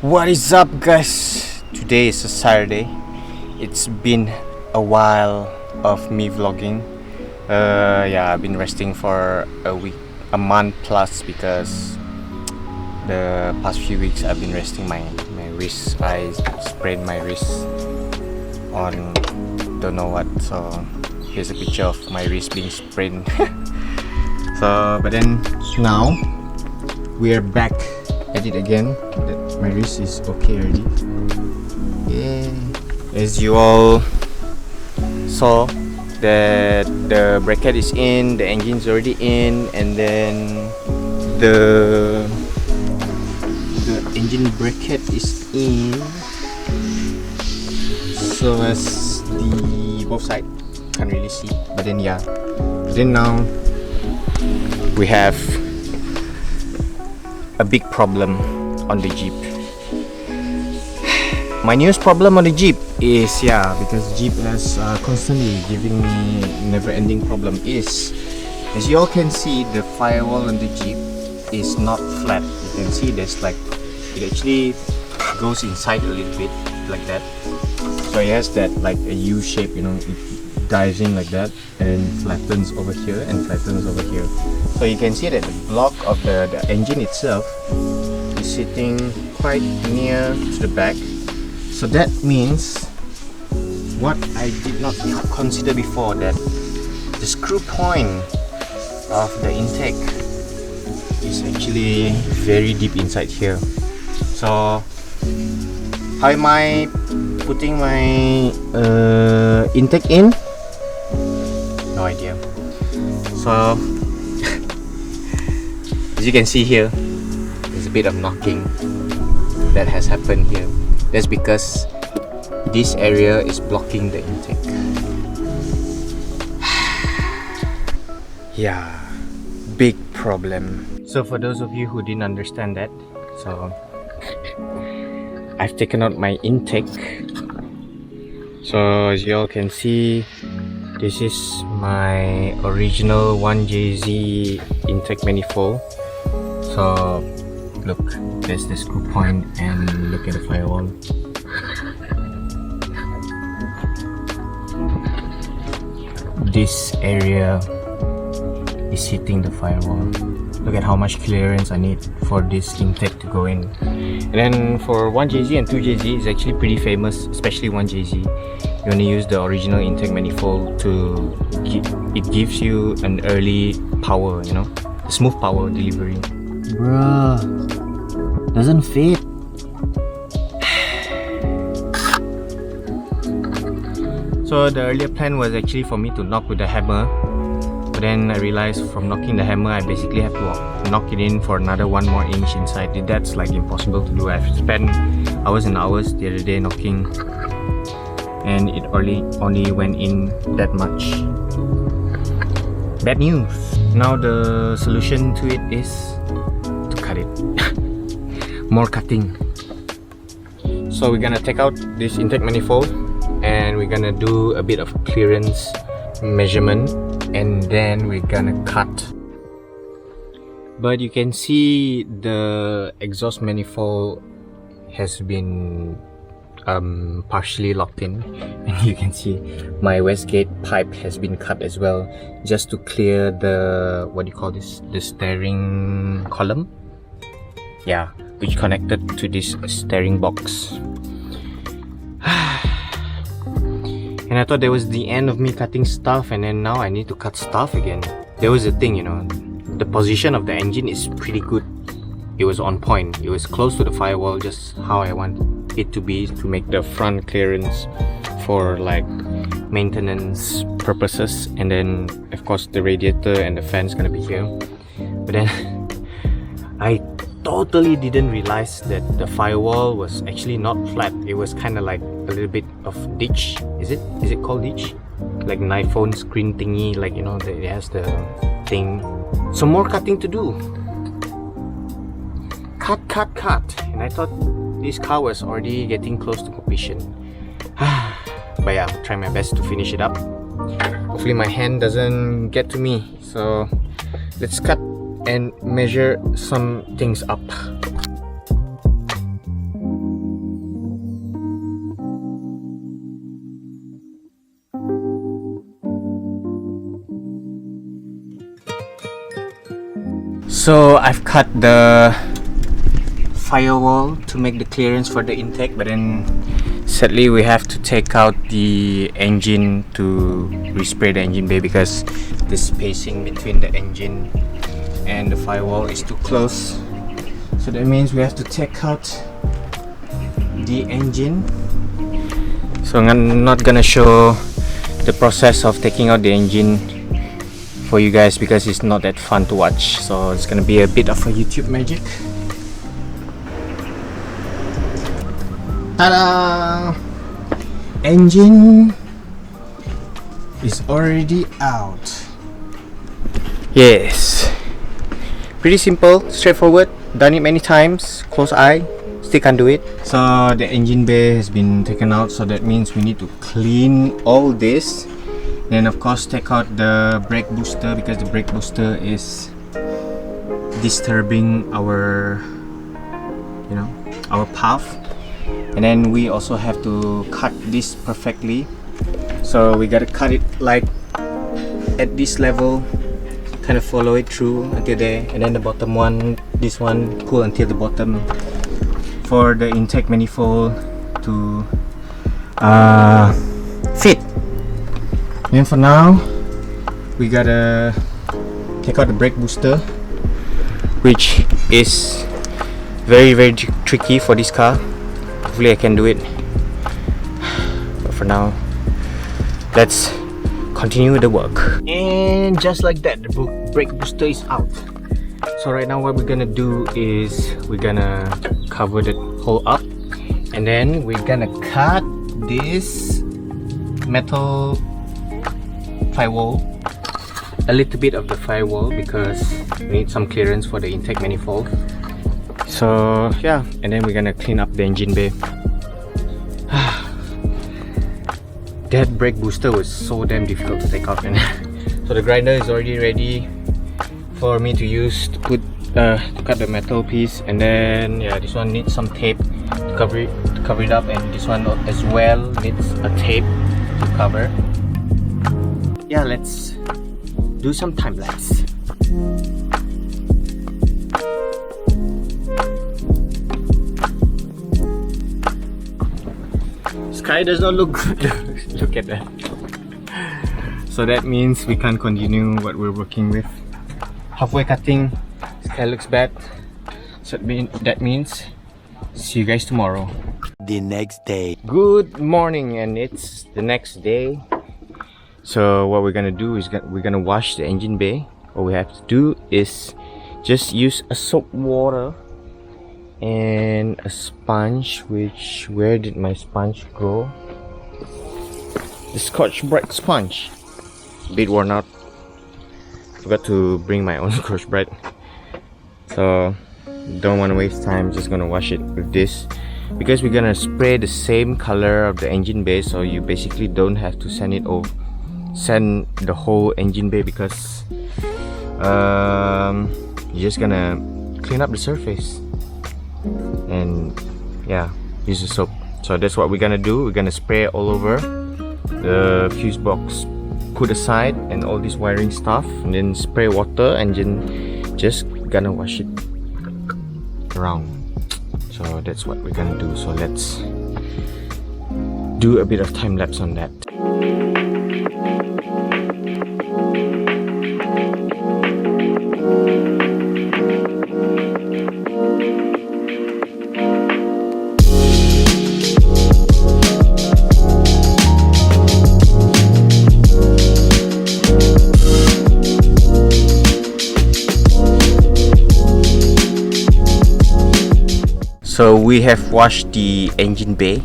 What is up, guys? Today is a Saturday. It's been a while of me vlogging. I've been resting for a month plus, because the past few weeks I've been resting my wrist. I sprained my wrist on don't know what. So here's a picture of my wrist being sprained. But then now we're back at it again. My wrist is okay already. Yeah, as you all saw, that the bracket is in, the engine's already in, and then the engine bracket is in, so as the both side can't really see. But then now we have a big problem on the Jeep. My newest problem on the Jeep is because Jeep has constantly giving me never-ending problem is, as you all can see, the firewall on the Jeep is not flat. You can see there's like, it actually goes inside a little bit like that. So it has that like a U shape, it dives in like that and flattens over here and flattens over here. So you can see that the block of the engine itself is sitting quite near to the back. So that means what I did not consider before, that the screw point of the intake is actually very deep inside here. So how am I putting my intake in? No idea. So as you can see here, there's a bit of knocking that has happened here. That's because this area is blocking the intake. Big problem. So for those of you who didn't understand that, so I've taken out my intake. So as you all can see, this is my original 1JZ intake manifold. So look, there's the screw point, and look at the firewall. This area is hitting the firewall. Look at how much clearance I need for this intake to go in. And then for 1JZ and 2JZ is actually pretty famous, especially 1JZ. You want to use the original intake manifold to it gives you an early power, smooth power delivery. Bruh, doesn't fit. So the earlier plan was actually for me to knock with the hammer, but then I realized from knocking the hammer I basically have to knock it in for another 1 more inch inside. That's like impossible to do. I've spent hours and hours the other day knocking, and it only went in that much. Bad news. Now the solution to it is to cut it. More cutting. So we're gonna take out this intake manifold, and we're gonna do a bit of clearance measurement, and then we're gonna cut. But you can see the exhaust manifold has been partially locked in, and you can see my wastegate pipe has been cut as well, just to clear the, what do you call this, the steering column, which connected to this steering box. And I thought that was the end of me cutting stuff, and then now I need to cut stuff again. There was a thing, the position of the engine is pretty good. It was on point. It was close to the firewall, just how I want it to be, to make the front clearance for like maintenance purposes. And then of course the radiator and the fan is gonna be here. But then I totally didn't realize that the firewall was actually not flat. It was kind of like a little bit of ditch. Is it called ditch? Like an iPhone screen thingy, like it has the thing. So more cutting to do. Cut. And I thought this car was already getting close to completion. But I'll try my best to finish it up. Hopefully my hand doesn't get to me. So let's cut and measure some things up. So I've cut the firewall to make the clearance for the intake, but then sadly we have to take out the engine to respray the engine bay because the spacing between the engine and the firewall is too close. So that means we have to take out the engine. So I'm not gonna show the process of taking out the engine for you guys because it's not that fun to watch. So it's gonna be a bit of a YouTube magic. Ta-da! Engine is already out. Yes. Pretty simple, straightforward. Done it many times. Close eye. Still can't do it. So the engine bay has been taken out, so that means we need to clean all this. Then of course take out the brake booster because the brake booster is disturbing our, our path. And then we also have to cut this perfectly. So we gotta cut it like at this level, kind of follow it through until there, and then the bottom one, this one, pull until the bottom for the intake manifold to fit. And for now we gotta take out the brake booster, which is very tricky for this car. Hopefully I can do it, but for now let's continue the work. And just like that, the brake booster is out. So right now what we're gonna do is we're gonna cover the hole up, and then we're gonna cut this metal firewall, a little bit of the firewall, because we need some clearance for the intake manifold. So yeah, and then we're gonna clean up the engine bay. That brake booster was so damn difficult to take out, man. So the grinder is already ready for me to use to put to cut the metal piece, and then yeah, this one needs some tape to cover it up, and this one as well needs a tape to cover. Yeah, let's do some time lapse. Sky does not look good. Look at that. So that means we can't continue what we're working with. Halfway cutting, sky looks bad. So that means see you guys tomorrow. The next day. Good morning, and it's the next day. So what we're gonna do is we're gonna wash the engine bay. All we have to do is just use a soap water and a sponge, which, where did my sponge go? The Scotch-Brite sponge. A bit worn out. Forgot to bring my own Scotch-Brite. So don't want to waste time, just gonna wash it with this, because we're gonna spray the same color of the engine bay, so you basically don't have to sand the whole engine bay, because you're just gonna clean up the surface and yeah, use the soap. So that's what we're gonna do. We're gonna spray all over the fuse box, put aside, and all this wiring stuff, and then spray water, and then just gonna wash it around. So that's what we're gonna do. So let's do a bit of time lapse on that. So we have washed the engine bay,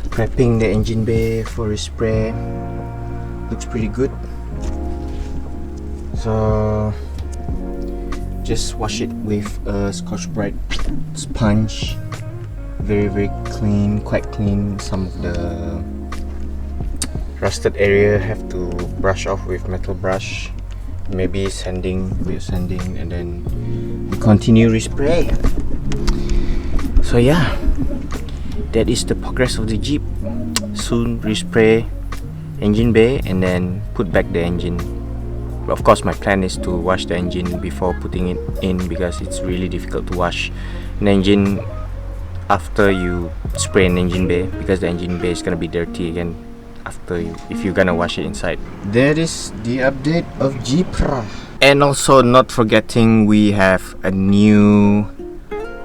prepping the engine bay for a spray. Looks pretty good. So just wash it with a Scotch-Brite sponge. Very clean, quite clean. Some of the rusted area have to brush off with metal brush, maybe sanding, and then we continue respray. So yeah, that is the progress of the Jeep. Soon respray engine bay and then put back the engine of course my plan is to wash the engine before putting it in, because it's really difficult to wash an engine after you spray an engine bay, because the engine bay is gonna be dirty again if you're gonna wash it inside. That is the update of Jipra. And also not forgetting, we have a new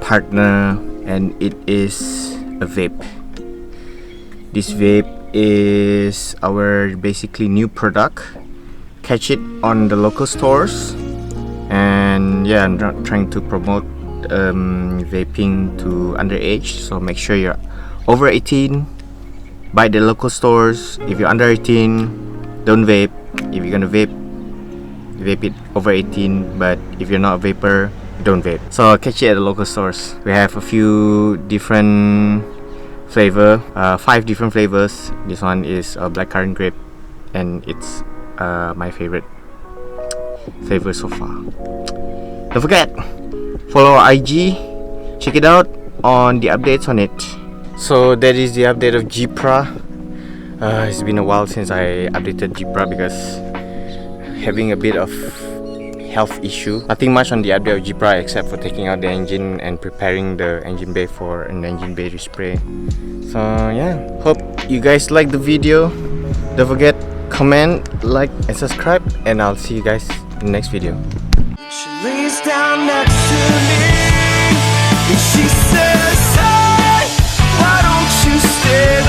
partner, and it is a vape. This vape is our basically new product. Catch it on the local stores, and yeah, I'm not trying to promote vaping to underage, so make sure you're over 18. Buy the local stores. If you're under 18, don't vape. If you're gonna vape it over 18, but if you're not a vapor, don't vape. So catch it at the local stores. We have a few different flavor, 5 different flavors. This one is a blackcurrant grape, and it's my favorite flavor so far. Don't forget, follow our IG, check it out on the updates on it. So that is the update of Jipra. It's been a while since I updated Jipra because having a bit of health issue. Nothing much on the update of Jipra except for taking out the engine and preparing the engine bay for an engine bay respray. So yeah, hope you guys like the video. Don't forget, comment, like and subscribe, and I'll see you guys in the next video. She lays down next to me and she says, hey, why don't you stay